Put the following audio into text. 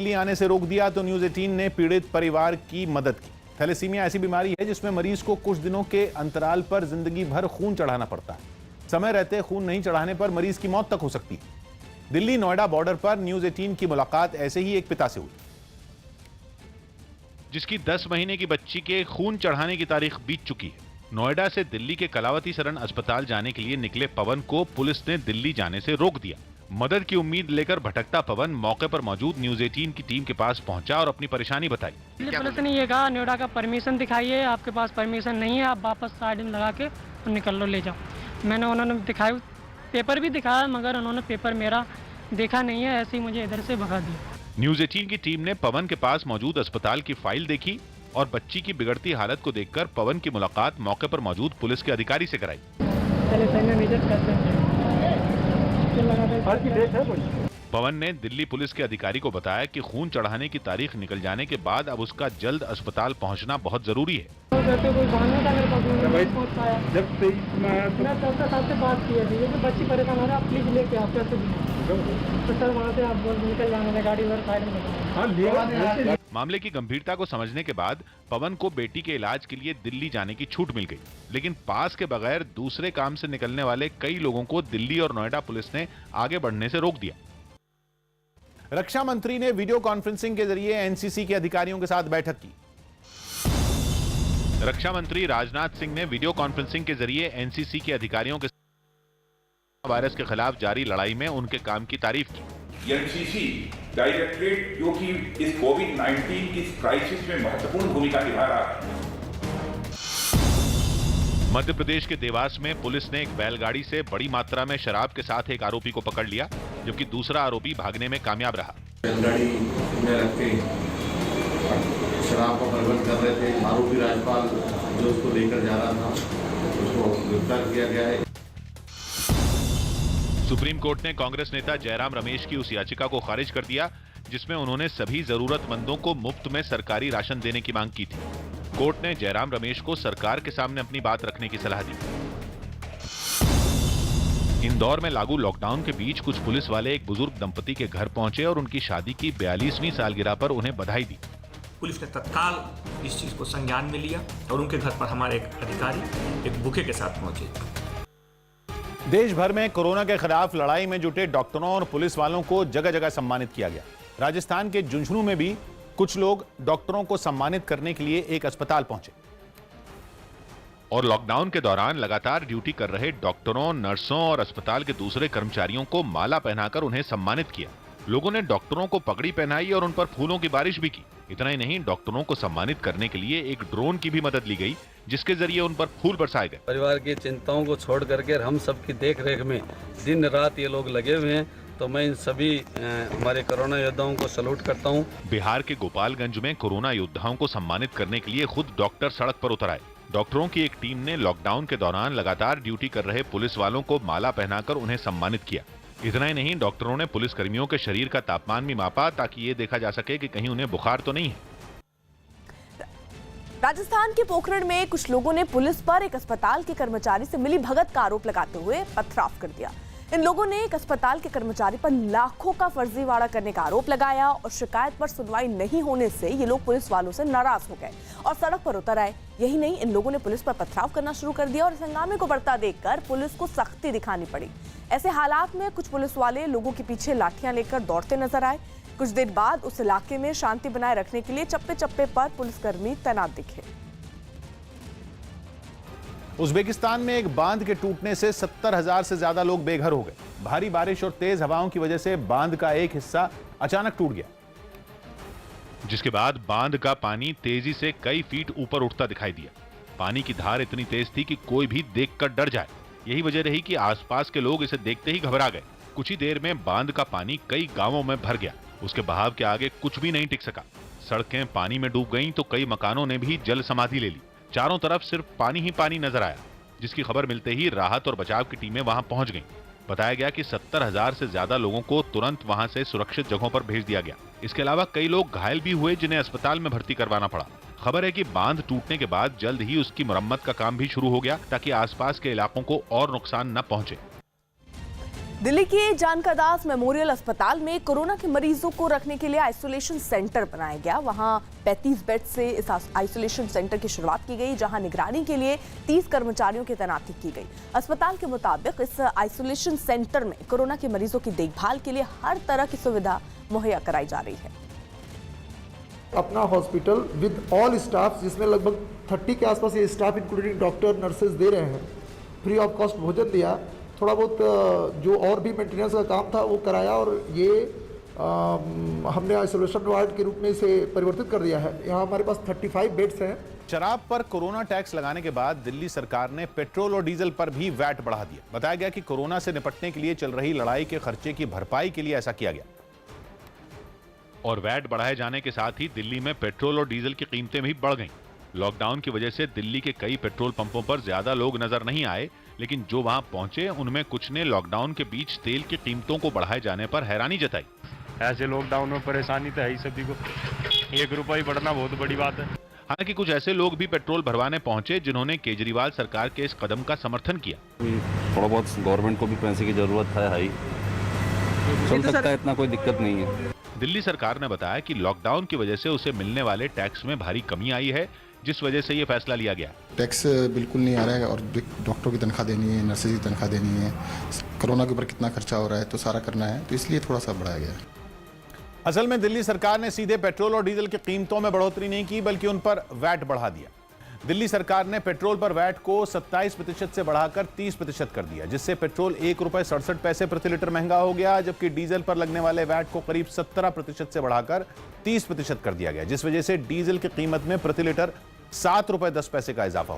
दिल्ली आने से रोक दिया तो न्यूज 18 ने पीड़ित परिवार की मदद की। थैलेसीमिया ऐसी बीमारी है जिसमें मरीज को कुछ दिनों के अंतराल पर जिंदगी भर खून चढ़ाना पड़ता है। समय रहते खून नहीं चढ़ाने पर मरीज की मौत तक हो सकती है। दिल्ली नोएडा बॉर्डर पर न्यूज 18 की मुलाकात ऐसे ही एक पिता से हुई, जिसकी 10 महीने की बच्ची के खून चढ़ाने की तारीख बीत चुकी है। नोएडा से दिल्ली के कलावती सरन अस्पताल जाने के लिए निकले पवन को पुलिस ने दिल्ली जाने से रोक दिया। मदद की उम्मीद लेकर भटकता पवन मौके पर मौजूद न्यूज 18 की टीम के पास पहुंचा और अपनी परेशानी बताई। पुलिस ने ये कहा, नोएडा का परमिशन दिखाइए, आपके पास परमिशन नहीं है, आप वापस साइड में लगा के और निकल लो, ले जाओ। मैंने उन्होंने दिखाया, पेपर भी दिखाया, मगर उन्होंने पेपर मेरा देखा नहीं है, ऐसे ही मुझे इधर से भगा दिया। न्यूज 18 की टीम ने पवन के पास मौजूद अस्पताल की फाइल देखी और बच्ची की बिगड़ती हालत को देखकर पवन की मुलाकात मौके पर मौजूद पुलिस के अधिकारी से कराई। पवन ने दिल्ली पुलिस के अधिकारी को बताया कि खून चढ़ाने की तारीख निकल जाने के बाद अब उसका जल्द अस्पताल पहुंचना बहुत जरूरी है। जब 23 में आया तो आपसे बात की है, बच्ची परेशान हो रहा है, आप प्लीज लेके आप कैसे तो सर वहाँ से आप निकल जाने गाड़ी और साइड में। मामले की गंभीरता को समझने के बाद पवन को बेटी के इलाज के लिए दिल्ली जाने की छूट मिल गई, लेकिन पास के बगैर दूसरे काम से निकलने वाले कई लोगों को दिल्ली और नोएडा पुलिस ने आगे बढ़ने से रोक दिया। रक्षा मंत्री ने वीडियो कॉन्फ्रेंसिंग के जरिए एनसीसी के अधिकारियों के साथ बैठक की। रक्षा मंत्री राजनाथ सिंह ने वीडियो कॉन्फ्रेंसिंग के जरिए एनसीसी के अधिकारियों के वायरस के खिलाफ जारी लड़ाई में उनके काम की तारीफ की। एनसीसी डायरेक्टरेट जो कि इस कोविड-19 की क्राइसिस में महत्वपूर्ण भूमिका निभा रहा है। मध्य प्रदेश के देवास में पुलिस ने एक बैलगाड़ी से बड़ी मात्रा में शराब के साथ एक आरोपी को पकड़ लिया, जबकि दूसरा आरोपी भागने में कामयाब रहा। बैलगाड़ी में रख के शराब का प्रबंध कर रहे थे। आरोपी राजपाल जो उसको लेकर जा रहा था, उसको गिरफ्तार किया गया है। सुप्रीम कोर्ट ने कांग्रेस नेता जयराम रमेश की उस याचिका को खारिज कर दिया जिसमें उन्होंने सभी जरूरतमंदों को मुफ्त में सरकारी राशन देने की मांग की थी। कोर्ट ने जयराम रमेश को सरकार के सामने अपनी बात रखने की सलाह दी। इंदौर में लागू लॉकडाउन के बीच कुछ पुलिस वाले एक बुजुर्ग दंपति के घर पहुंचे और उनकी शादी की 42वीं सालगिरह पर उन्हें बधाई दी। पुलिस ने तत्काल इस चीज को संज्ञान में लिया और उनके घर पर हमारे एक अधिकारी एक बुके के साथ पहुंचे। देश भर में कोरोना के खिलाफ लड़ाई में जुटे डॉक्टरों और पुलिस वालों को जगह जगह सम्मानित किया गया। राजस्थान के झुंझुनू में भी कुछ लोग डॉक्टरों को सम्मानित करने के लिए एक अस्पताल पहुंचे और लॉकडाउन के दौरान लगातार ड्यूटी कर रहे डॉक्टरों, नर्सों और अस्पताल के दूसरे कर्मचारियों को माला पहनाकर उन्हें सम्मानित किया। लोगों ने डॉक्टरों को पगड़ी पहनाई और उन पर फूलों की बारिश भी की। इतना ही नहीं, डॉक्टरों को सम्मानित करने के लिए एक ड्रोन की भी मदद ली गई, जिसके जरिए उन पर फूल बरसाए गए। परिवार की चिंताओं को छोड़ करके हम सबकी देखरेख में दिन रात ये लोग लगे हुए हैं, तो मैं इन सभी हमारे कोरोना योद्धाओं को सैल्यूट करता हूं। बिहार के गोपालगंज में कोरोना योद्धाओं को सम्मानित करने के लिए खुद डॉक्टर सड़क पर उतर आए। डॉक्टरों की एक टीम ने लॉकडाउन के दौरान लगातार ड्यूटी कर रहे पुलिस वालों को माला पहनाकर उन्हें सम्मानित किया। इतना ही नहीं, डॉक्टरों ने पुलिस कर्मियों के शरीर का तापमान भी मापा ताकि ये देखा जा सके कि कहीं उन्हें बुखार तो नहीं है। राजस्थान के पोखरण में कुछ लोगों ने पुलिस पर एक अस्पताल के कर्मचारी से मिली भगत का आरोप लगाते हुए पथराव कर दिया। इन लोगों ने एक अस्पताल के कर्मचारी पर लाखों का फर्जीवाड़ा करने का आरोप लगाया और शिकायत पर सुनवाई नहीं होने से ये लोग पुलिस वालों से नाराज हो गए और सड़क पर उतर आए। यही नहीं, इन लोगों ने पुलिस पर पथराव करना शुरू कर दिया और इस हंगामे को बढ़ता देखकर पुलिस को सख्ती दिखानी पड़ी। ऐसे हालात में कुछ पुलिस वाले लोगों के पीछे लाठियां लेकर दौड़ते नजर आए। कुछ देर बाद उस इलाके में शांति बनाए रखने के लिए चप्पे चप्पे पर पुलिसकर्मी तैनात दिखे। उज्बेकिस्तान में एक बांध के टूटने से 70,000 से ज्यादा लोग बेघर हो गए। भारी बारिश और तेज हवाओं की वजह से बांध का एक हिस्सा अचानक टूट गया, जिसके बाद बांध का पानी तेजी से कई फीट ऊपर उठता दिखाई दिया। पानी की धार इतनी तेज थी कि कोई भी देखकर डर जाए। यही वजह रही कि आसपास के लोग इसे देखते ही घबरा गए। कुछ ही देर में बांध का पानी कई गांवों में भर गया। उसके बहाव के आगे कुछ भी नहीं टिक सका। सड़कें पानी में डूब गईं तो कई मकानों ने भी जल समाधि ले ली। चारों तरफ सिर्फ पानी ही पानी नजर आया, जिसकी खबर मिलते ही राहत और बचाव की टीमें वहां पहुंच गईं। बताया गया कि 70,000 से ज्यादा लोगों को तुरंत वहां से सुरक्षित जगहों पर भेज दिया गया। इसके अलावा कई लोग घायल भी हुए, जिन्हें अस्पताल में भर्ती करवाना पड़ा। खबर है कि बांध टूटने के बाद जल्द ही उसकी मरम्मत का काम भी शुरू हो गया ताकि आसपास के इलाकों को और नुकसान न पहुंचे। दिल्ली के जानका दास मेमोरियल अस्पताल में कोरोना के मरीजों को रखने के लिए आइसोलेशन सेंटर बनाया गया। वहां 35 बेड से इस आइसोलेशन सेंटर की शुरुआत की गई, जहां निगरानी के लिए 30 कर्मचारियों की तैनाती की गई। अस्पताल के मुताबिक इस आइसोलेशन सेंटर में कोरोना के मरीजों की देखभाल के लिए हर तरह की सुविधा मुहैया कराई जा रही है। अपना हॉस्पिटल विद ऑल स्टाफ, जिसमें लगभग 30 के आसपास ये स्टाफ इंक्लूडिंग डॉक्टर नर्सेज दे रहे हैं, फ्री ऑफ कॉस्ट भोजन दिया। थोड़ा बहुत जो और भी मेंटेनेंस का काम था वो कराया और ये हमने आइसोलेशन वार्ड के रूप में इसे परिवर्तित कर दिया है। यहाँ हमारे पास 35 बेड्स हैं। शराब पर कोरोना टैक्स लगाने के बाद दिल्ली सरकार ने पेट्रोल और डीजल पर भी वैट बढ़ा दिया। बताया गया कि कोरोना से निपटने के लिए चल रही लड़ाई के खर्चे की भरपाई के लिए ऐसा किया गया। और वैट बढ़ाए जाने के साथ ही दिल्ली में पेट्रोल और डीजल की कीमतें भी बढ़ गईं। लॉकडाउन की वजह से दिल्ली के कई पेट्रोल पंपों पर ज्यादा लोग नजर नहीं आए, लेकिन जो वहां पहुंचे उनमें कुछ ने लॉकडाउन के बीच तेल की कीमतों को बढ़ाए जाने पर हैरानी जताई। ऐसे लॉकडाउन में परेशानी तो है ही सभी को, 1 रुपया ही बढ़ना बहुत बड़ी बात है। हालांकि कुछ ऐसे लोग भी पेट्रोल भरवाने पहुंचे जिन्होंने केजरीवाल सरकार के इस कदम का समर्थन किया। थोड़ा बहुत गवर्नमेंट को भी पैसे की जरूरत है, चल सकता है, इतना कोई दिक्कत नहीं है। दिल्ली सरकार ने बताया कि लॉकडाउन की वजह से उसे मिलने वाले टैक्स में भारी कमी आई है, जिस वजह से ये फैसला लिया गया। टैक्स बिल्कुल नहीं आ रहा है और डॉक्टरों की तनख्वाह देनी है, नर्सेज की तनख्वाह देनी है, कोरोना के ऊपर कितना खर्चा हो रहा है तो सारा करना है, तो इसलिए थोड़ा सा बढ़ाया गया है। असल में दिल्ली सरकार ने सीधे पेट्रोल और डीजल की कीमतों में बढ़ोतरी नहीं की, बल्कि उन पर वैट बढ़ा दिया। दिल्ली सरकार ने पेट्रोल पर वैट को 27% से बढ़ाकर 30% कर दिया, जिससे पेट्रोल 1 रुपये 67 पैसे प्रति लीटर महंगा हो गया, जबकि डीजल पर लगने वाले वैट को करीब 17% से बढ़ाकर 30% कर दिया गया, जिस वजह से डीजल की कीमत में प्रति लीटर 7 रुपये 10 पैसे का इजाफा